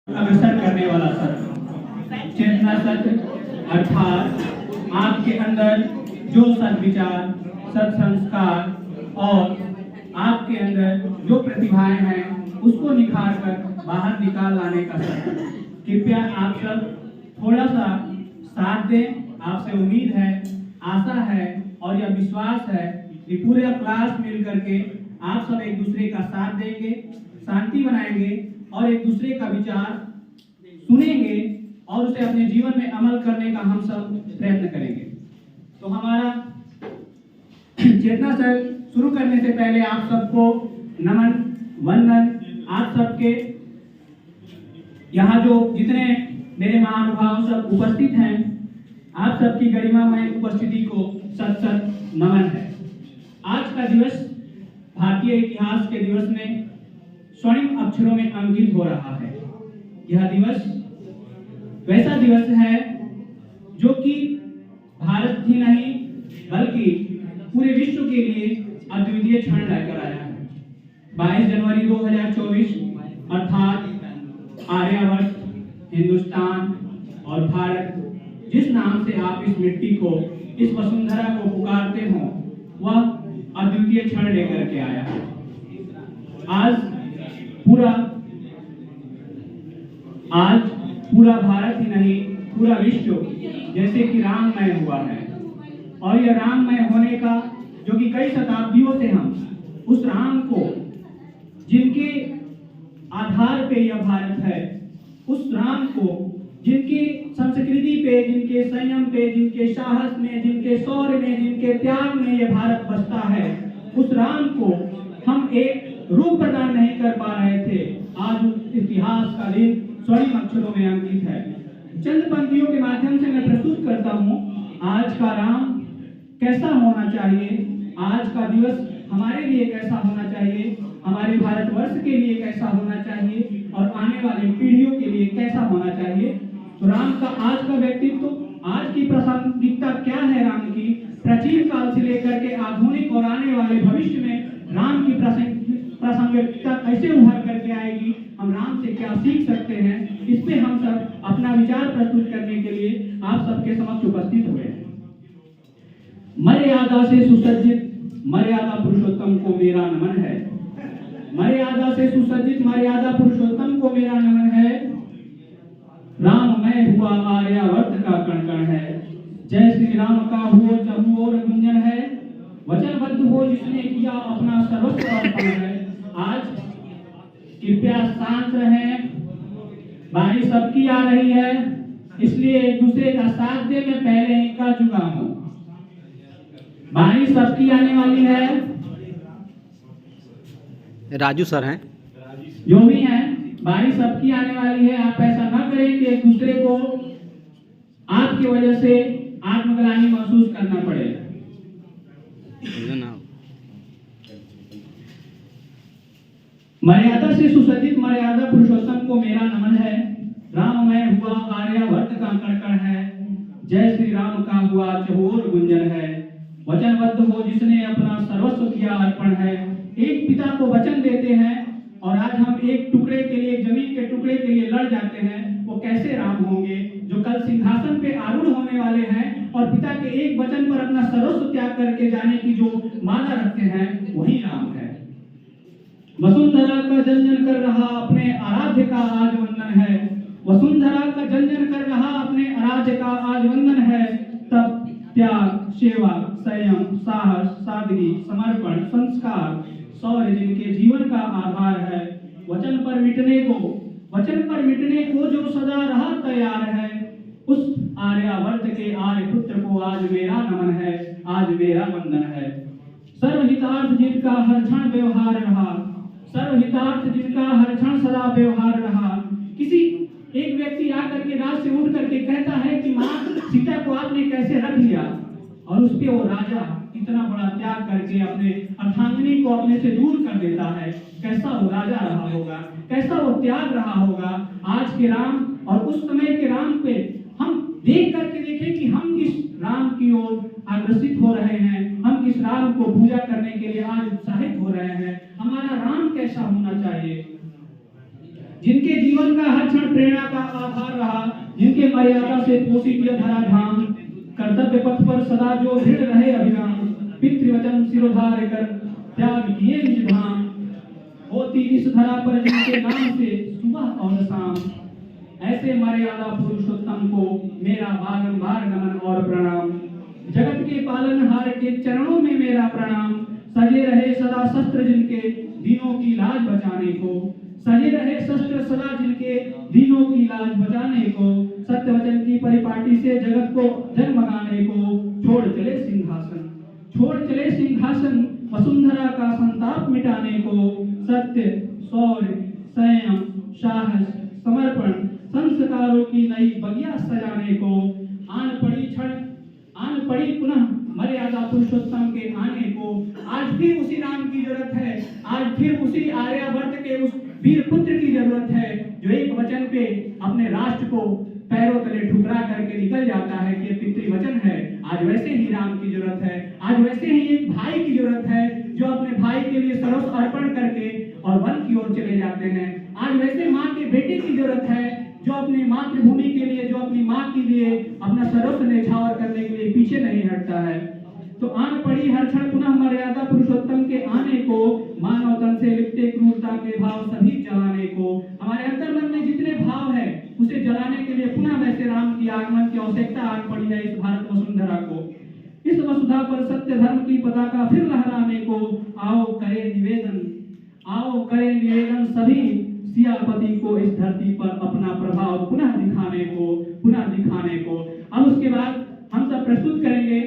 अग्रसर करने वाला सत्य, चेतना सत्य अर्थात आपके अंदर जो सद्विचार, सत्संस्कार और आपके अंदर जो प्रतिभाएं हैं उसको निखार कर बाहर निकाल लाने का सत्य। कृपया आप सब थोड़ा सा साथ दें। आपसे उम्मीद है, आशा है और यह विश्वास है कि पूरे क्लास मिल करके आप सब एक दूसरे का साथ देंगे, शांति बनाएंगे और एक दूसरे का विचार सुनेंगे और उसे अपने जीवन में अमल करने का हम सब प्रयत्न करेंगे। तो हमारा चेतना सर शुरू करने से पहले आप सबको नमन वंदन। आप सबके यहाँ जो जितने मेरे महानुभाव सब उपस्थित हैं, आप सबकी गरिमामय उपस्थिति को सत सत नमन है। आज का दिवस भारतीय इतिहास के दिवस में स्वर्णिम अक्षरों में अंकित हो रहा है। यह दिवस वैसा दिवस है जो कि भारत ही नहीं बल्कि पूरे विश्व के लिए अद्वितीय क्षण लेकर आया है। 22 जनवरी 2024 अर्थात आर्यवर्त, हिंदुस्तान और भारत, जिस नाम से आप इस मिट्टी को, इस वसुंधरा को पुकारते हो, वह अद्वितीय क्षण लेकर के आया है। आज पूरा भारत ही नहीं पूरा विश्व जैसे कि राममय हुआ है। और यह राममय होने का जो कि कई शताब्दियों से हम उस राम को, जिनके आधार पे यह भारत है, उस राम को जिनकी संस्कृति पे, जिनके संयम पे, जिनके साहस में, जिनके शौर्य में, जिनके त्याग में यह भारत बसता है, उस राम को हम एक रूप प्रदान नहीं कर पा रहे थे। आज इतिहास का दिन स्वर्णिम अक्षरों में अंकित है। चंद पंक्तियों के माध्यम से मैं प्रस्तुत करता हूँ आज का राम कैसा होना चाहिए, आज का दिवस हमारे लिए कैसा होना चाहिए, हमारे भारतवर्ष के लिए कैसा होना चाहिए और आने वाली पीढ़ियों के लिए कैसा होना चाहिए। तो राम का आज का व्यक्तित्व, आज की प्रासंगिकता क्या है राम की, प्राचीन काल से लेकर के आधुनिक और आने वाले भविष्य में राम की प्रासंगिकता कैसे उभर करके आएगी, हम राम से क्या सीख सकते हैं, इस पे हम सब अपना विचार प्रस्तुत करने के लिए आप सबके समक्ष उपस्थित हुए हैं। मर्यादा से सुसज्जित मर्यादा पुरुषोत्तम को मेरा नमन है। मर्यादा से सुसज्जित मर्यादा पुरुषोत्तम को मेरा नमन है। राममय हुआ आर्यावर्त का कण कण है। जय श्री राम का हो चहु और गुंजन है। वचनबद्ध हो जिसने किया अपना सर्वस्व अर्पण है। आज कृपया शांत रहें, बारी सबकी आ रही है, इसलिए एक दूसरे का साथ दे। मैं पहले ही कह चुका हूं, बारी सबकी आने वाली है। राजू सर हैं, जो भी हैं, बारी सबकी आने वाली है। आप ऐसा ना करें कि एक दूसरे को आपकी वजह से आत्मग्लानि महसूस करना पड़े। मर्यादा से सुसज्जित मर्यादा पुरुषोत्तम को मेरा नमन है। राममय हुआ आर्यावर्त का कण कण है। जय श्री राम का हुआ चहोर गुंजन है। वचनबद्ध हो जिसने अपना सर्वस्व किया अर्पण है। एक पिता को वचन देते हैं और आज हम एक टुकड़े के लिए, जमीन के टुकड़े के लिए लड़ जाते हैं। वो कैसे राम होंगे जो कल सिंहासन पे आरूढ़ होने वाले हैं और पिता के एक वचन पर अपना सर्वस्व त्याग करके जाने की जो मादा रखते हैं, वही राम है। वसुंधरा का जंजन कर रहा अपने आराध्य का आज वंदन है। वसुंधरा का जंजन कर रहा अपने आराध्य का आज वंदन है। तब त्याग, सेवा, संयम, साहस, सादगी, समर्पण, संस्कार, शौर्य जिनके जीवन का आधार है। वचन पर मिटने को जो सदा रहा तैयार है, उस आर्यावर्त के आर्य पुत्र को आज मेरा नमन है, आज मेरा वंदन है। सर्वहितार्थ जिनका हर क्षण व्यवहार रहा, सर्वहितार्थ जिनका हर क्षण सदा व्यवहार रहा। किसी एक व्यक्ति आकर के रात से उठ करके कहता है कि माँ सीता को आपने कैसे रख लिया, और उस पे वो राजा इतना बड़ा त्याग करके अपने अर्धांगिनी को अपने से दूर कर देता है। कैसा वो राजा रहा होगा, कैसा वो त्याग रहा होगा। आज के राम और उस समय के राम पे हम देख करके देखें कि हम किस राम की ओर आकर्षित हो रहे हैं, हम किस राम को पूजा करने के लिए आज उत्साहित हो रहे हैं। हमारा राम कैसा होना चाहिए। जिनके जीवन का हर क्षण प्रेरणा का आधार रहा, जिनके मर्यादा से पोषित यह धरा धाम, कर्तव्य पथ पर सदा जो दृढ़ रहे अभिराम, पितृवचन सिरोधार्य कर त्याग किए निज धाम, होती इस धरा पर जिनके नाम से सुबह और शाम, ऐसे मर्यादा पुरुषोत्तम को मेरा बारंबार नमन और प्रणाम। जगत के पालनहार के चरणों में मेरा प्रणाम। सजे रहे सदा शस्त्र जिनके दीनों की लाज बचाने को, सजे रहे शस्त्र सदा जिनके दीनों की लाज बचाने को, सत्य वचन की परिपाटी से जगत को जगमगाने को, छोड़ चले सिंहासन, छोड़ चले सिंहासन, वसुंधरा का संताप मिटाने को, सत्य शौर्य संयम साहस समर्पण संस्कारों की नई बगिया सजाने को, आन पड़ी पुनः मर्यादा पुरुषोत्तम के आने को। आज फिर उसी राम की जरूरत है, आज फिर उसी आर्यावर्त के उस वीर पुत्र की जरूरत है जो एक वचन पे अपने राष्ट्र को पैरों तले ठुकरा करके निकल जाता है कि पितृवचन है। आज वैसे ही राम की जरूरत है, आज वैसे ही एक भाई की जरूरत है जो अपने भाई के लिए सर्वस्व अर्पण करके और वन की ओर चले जाते हैं। आज वैसे माँ के बेटे की जरूरत है जो अपनी मातृभूमि के लिए, जो अपनी माँ के लिए अपना सर्वस्व न्यौछावर करने के लिए पीछे नहीं हटता है। तो आन पड़ी हर क्षण पुनः मर्यादा पुरुषोत्तम के आने को, मानव तन से लिपटे क्रूरता के भाव सभी जलाने को। हमारे अंतर्मन में जितने भाव है उसे जलाने के लिए पुनः वैसे राम की आगमन की आवश्यकता आन पड़ी है इस भारत वसुंधरा को। इस वसुधा पर सत्य धर्म की पताका फिर लहराने को आओ करे निवेदन, आओ करे निवेदन सभी सियापति को इस धरती पर अपना प्रभाव पुनः दिखाने को। अब उसके बाद हम सब प्रस्तुत करेंगे